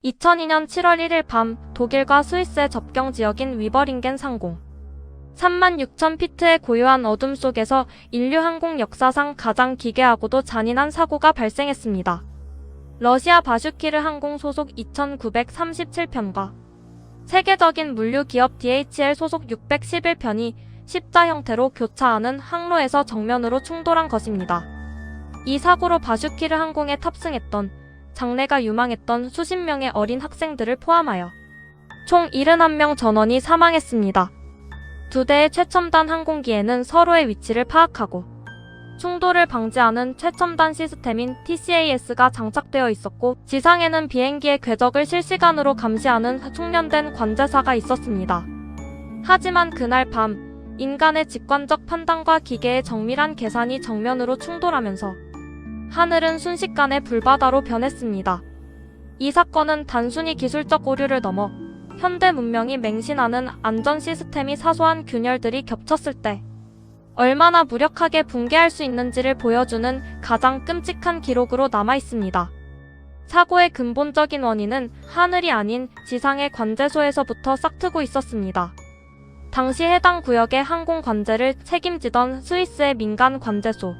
2002년 7월 1일 밤 독일과 스위스의 접경 지역인 위버링겐 상공 36,000피트의 고요한 어둠 속에서 인류 항공 역사상 가장 기괴하고도 잔인한 사고가 발생했습니다. 러시아 바슈키르 항공 소속 2937편과 세계적인 물류 기업 DHL 소속 611편이 십자 형태로 교차하는 항로에서 정면으로 충돌한 것입니다. 이 사고로 바슈키르 항공에 탑승했던 장래가 유망했던 수십 명의 어린 학생들을 포함하여 총 71명 전원이 사망했습니다. 두 대의 최첨단 항공기에는 서로의 위치를 파악하고 충돌을 방지하는 최첨단 시스템인 TCAS가 장착되어 있었고, 지상에는 비행기의 궤적을 실시간으로 감시하는 숙련된 관제사가 있었습니다. 하지만 그날 밤 인간의 직관적 판단과 기계의 정밀한 계산이 정면으로 충돌하면서 하늘은 순식간에 불바다로 변했습니다. 이 사건은 단순히 기술적 오류를 넘어 현대 문명이 맹신하는 안전 시스템이 사소한 균열들이 겹쳤을 때 얼마나 무력하게 붕괴할 수 있는지를 보여주는 가장 끔찍한 기록으로 남아 있습니다. 사고의 근본적인 원인은 하늘이 아닌 지상의 관제소에서부터 싹트고 있었습니다. 당시 해당 구역의 항공 관제를 책임지던 스위스의 민간 관제소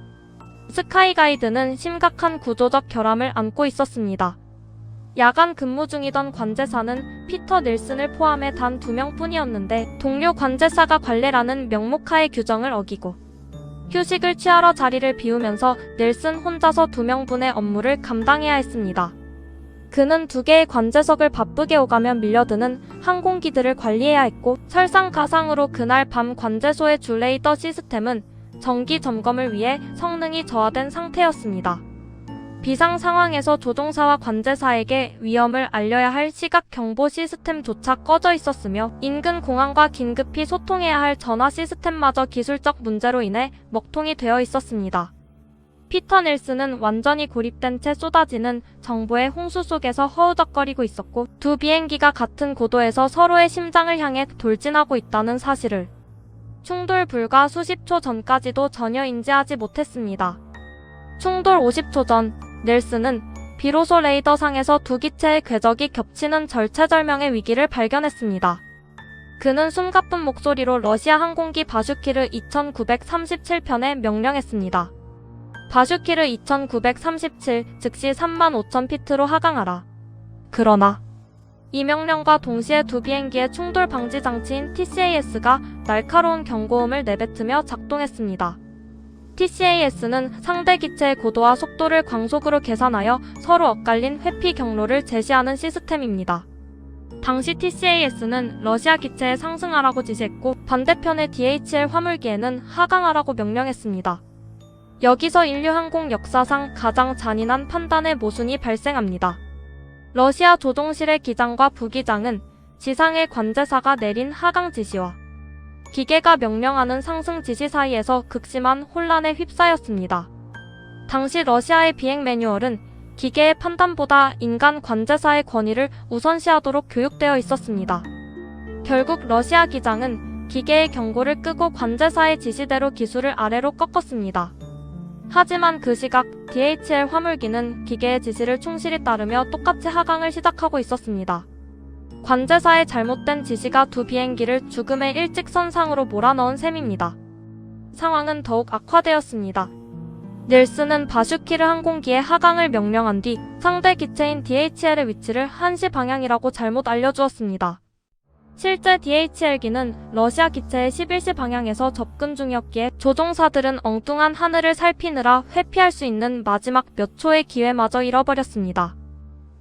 스카이가이드는 심각한 구조적 결함을 안고 있었습니다. 야간 근무 중이던 관제사는 피터 닐슨을 포함해 단 2명뿐이었는데 동료 관제사가 관례라는 명목하에 규정을 어기고 휴식을 취하러 자리를 비우면서 닐슨 혼자서 2명분의 업무를 감당해야 했습니다. 그는 2개의 관제석을 바쁘게 오가며 밀려드는 항공기들을 관리해야 했고, 설상가상으로 그날 밤 관제소의 주 레이더 시스템은 정기 점검을 위해 성능이 저하된 상태였습니다. 비상 상황에서 조종사와 관제사에게 위험을 알려야 할 시각 경보 시스템조차 꺼져 있었으며, 인근 공항과 긴급히 소통해야 할 전화 시스템마저 기술적 문제로 인해 먹통이 되어 있었습니다. 피터 닐슨은 완전히 고립된 채 쏟아지는 정보의 홍수 속에서 허우적거리고 있었고, 두 비행기가 같은 고도에서 서로의 심장을 향해 돌진하고 있다는 사실을 충돌 불과 수십 초 전까지도 전혀 인지하지 못했습니다. 충돌 50초 전, 닐슨은 비로소 레이더상에서 두 기체의 궤적이 겹치는 절체절명의 위기를 발견했습니다. 그는 숨가쁜 목소리로 러시아 항공기 바슈키르 2937편에 명령했습니다. 바슈키르 2937, 즉시 35,000피트로 하강하라. 그러나 이 명령과 동시에 두 비행기의 충돌 방지 장치인 TCAS가 날카로운 경고음을 내뱉으며 작동했습니다. TCAS는 상대 기체의 고도와 속도를 광속으로 계산하여 서로 엇갈린 회피 경로를 제시하는 시스템입니다. 당시 TCAS는 러시아 기체에 상승하라고 지시했고, 반대편의 DHL 화물기에는 하강하라고 명령했습니다. 여기서 인류 항공 역사상 가장 잔인한 판단의 모순이 발생합니다. 러시아 조종실의 기장과 부기장은 지상의 관제사가 내린 하강 지시와 기계가 명령하는 상승 지시 사이에서 극심한 혼란에 휩싸였습니다. 당시 러시아의 비행 매뉴얼은 기계의 판단보다 인간 관제사의 권위를 우선시하도록 교육되어 있었습니다. 결국 러시아 기장은 기계의 경고를 끄고 관제사의 지시대로 기술을 아래로 꺾었습니다. 하지만 그 시각 DHL 화물기는 기계의 지시를 충실히 따르며 똑같이 하강을 시작하고 있었습니다. 관제사의 잘못된 지시가 두 비행기를 죽음의 일직선상으로 몰아넣은 셈입니다. 상황은 더욱 악화되었습니다. 닐슨은 바슈키르 항공기의 하강을 명령한 뒤 상대 기체인 DHL의 위치를 1시 방향이라고 잘못 알려주었습니다. 실제 DHL기는 러시아 기체의 11시 방향에서 접근 중이었기에 조종사들은 엉뚱한 하늘을 살피느라 회피할 수 있는 마지막 몇 초의 기회마저 잃어버렸습니다.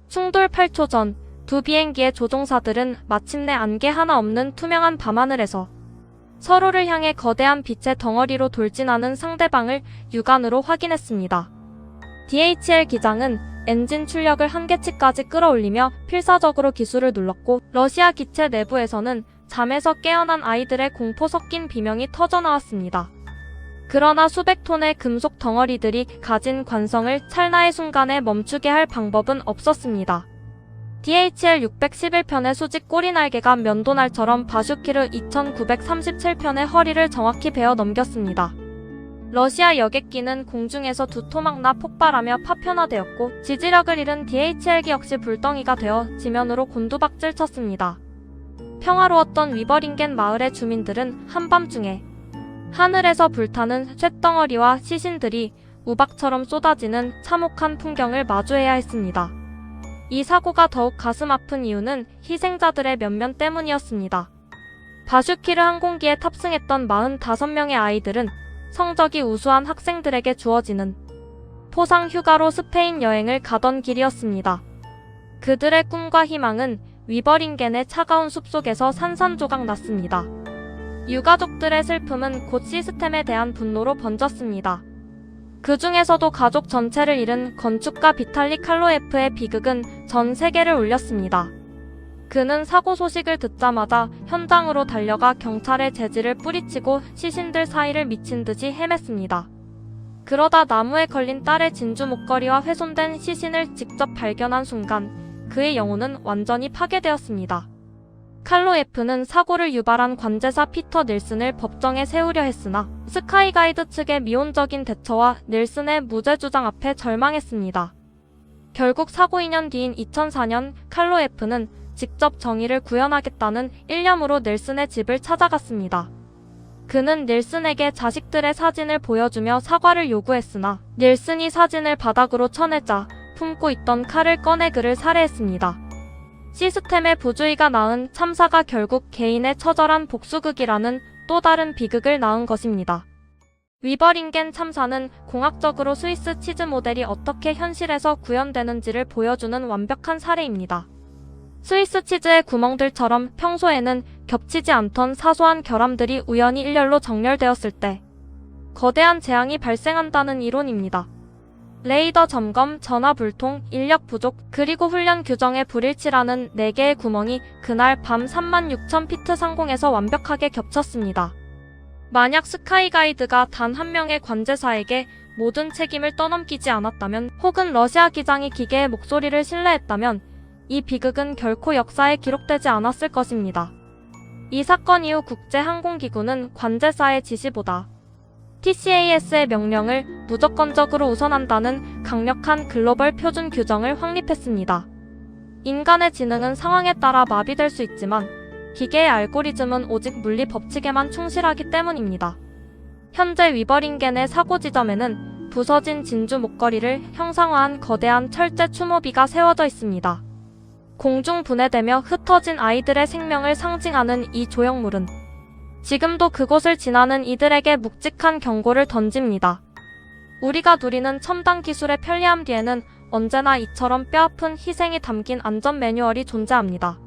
충돌 8초 전, 두 비행기의 조종사들은 마침내 안개 하나 없는 투명한 밤하늘에서 서로를 향해 거대한 빛의 덩어리로 돌진하는 상대방을 육안으로 확인했습니다. DHL 기장은 엔진 출력을 한계치까지 끌어올리며 필사적으로 기술을 눌렀고, 러시아 기체 내부에서는 잠에서 깨어난 아이들의 공포 섞인 비명이 터져나왔습니다. 그러나 수백 톤의 금속 덩어리들이 가진 관성을 찰나의 순간에 멈추게 할 방법은 없었습니다. DHL 611편의 수직 꼬리날개가 면도날처럼 바슈키르 2937편의 허리를 정확히 베어 넘겼습니다. 러시아 여객기는 공중에서 두 토막나 폭발하며 파편화되었고 지지력을 잃은 DHL기 역시 불덩이가 되어 지면으로 곤두박질 쳤습니다. 평화로웠던 위버링겐 마을의 주민들은 한밤중에 하늘에서 불타는 쇳덩어리와 시신들이 우박처럼 쏟아지는 참혹한 풍경을 마주해야 했습니다. 이 사고가 더욱 가슴 아픈 이유는 희생자들의 면면 때문이었습니다. 바슈키르 항공기에 탑승했던 45명의 아이들은 성적이 우수한 학생들에게 주어지는 포상 휴가로 스페인 여행을 가던 길이었습니다. 그들의 꿈과 희망은 위버링겐의 차가운 숲속에서 산산조각 났습니다. 유가족들의 슬픔은 곧 시스템에 대한 분노로 번졌습니다. 그 중에서도 가족 전체를 잃은 건축가 비탈리 칼로에프의 비극은 전 세계를 울렸습니다. 그는 사고 소식을 듣자마자 현장으로 달려가 경찰에 재질을 뿌리치고 시신들 사이를 미친 듯이 헤맸습니다. 그러다 나무에 걸린 딸의 진주 목걸이와 훼손된 시신을 직접 발견한 순간 그의 영혼은 완전히 파괴되었습니다. 칼로에프는 사고를 유발한 관제사 피터 닐슨을 법정에 세우려 했으나 스카이가이드 측의 미온적인 대처와 닐슨의 무죄 주장 앞에 절망했습니다. 결국 사고 2년 뒤인 2004년 칼로에프는 직접 정의를 구현하겠다는 일념으로 닐슨의 집을 찾아갔습니다. 그는 닐슨에게 자식들의 사진을 보여주며 사과를 요구했으나 닐슨이 사진을 바닥으로 쳐내자 품고 있던 칼을 꺼내 그를 살해했습니다. 시스템의 부주의가 낳은 참사가 결국 개인의 처절한 복수극이라는 또 다른 비극을 낳은 것입니다. 위버링겐 참사는 공학적으로 스위스 치즈 모델이 어떻게 현실에서 구현되는지를 보여주는 완벽한 사례입니다. 스위스 치즈의 구멍들처럼 평소에는 겹치지 않던 사소한 결함들이 우연히 일렬로 정렬되었을 때 거대한 재앙이 발생한다는 이론입니다. 레이더 점검, 전화 불통, 인력 부족, 그리고 훈련 규정의 불일치라는 4개의 구멍이 그날 밤 36,000피트 상공에서 완벽하게 겹쳤습니다. 만약 스카이가이드가 단 한 명의 관제사에게 모든 책임을 떠넘기지 않았다면 혹은 러시아 기장이 기계의 목소리를 신뢰했다면 이 비극은 결코 역사에 기록되지 않았을 것입니다. 이 사건 이후 국제항공기구는 관제사의 지시보다 TCAS의 명령을 무조건적으로 우선한다는 강력한 글로벌 표준 규정을 확립했습니다. 인간의 지능은 상황에 따라 마비될 수 있지만 기계의 알고리즘은 오직 물리 법칙에만 충실하기 때문입니다. 현재 위버링겐의 사고 지점에는 부서진 진주 목걸이를 형상화한 거대한 철제 추모비가 세워져 있습니다. 공중 분해되며 흩어진 아이들의 생명을 상징하는 이 조형물은 지금도 그곳을 지나는 이들에게 묵직한 경고를 던집니다. 우리가 누리는 첨단 기술의 편리함 뒤에는 언제나 이처럼 뼈아픈 희생이 담긴 안전 매뉴얼이 존재합니다.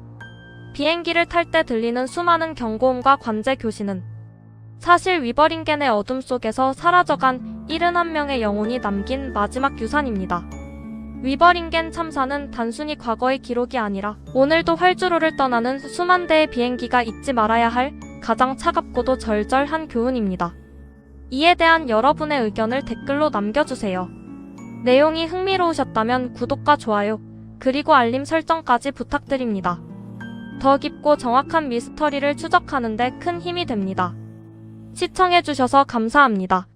비행기를 탈 때 들리는 수많은 경고음과 관제 교신은 사실 위버링겐의 어둠 속에서 사라져간 71명의 영혼이 남긴 마지막 유산입니다. 위버링겐 참사는 단순히 과거의 기록이 아니라 오늘도 활주로를 떠나는 수만 대의 비행기가 잊지 말아야 할 가장 차갑고도 절절한 교훈입니다. 이에 대한 여러분의 의견을 댓글로 남겨주세요. 내용이 흥미로우셨다면 구독과 좋아요, 그리고 알림 설정까지 부탁드립니다. 더 깊고 정확한 미스터리를 추적하는 데 큰 힘이 됩니다. 시청해주셔서 감사합니다.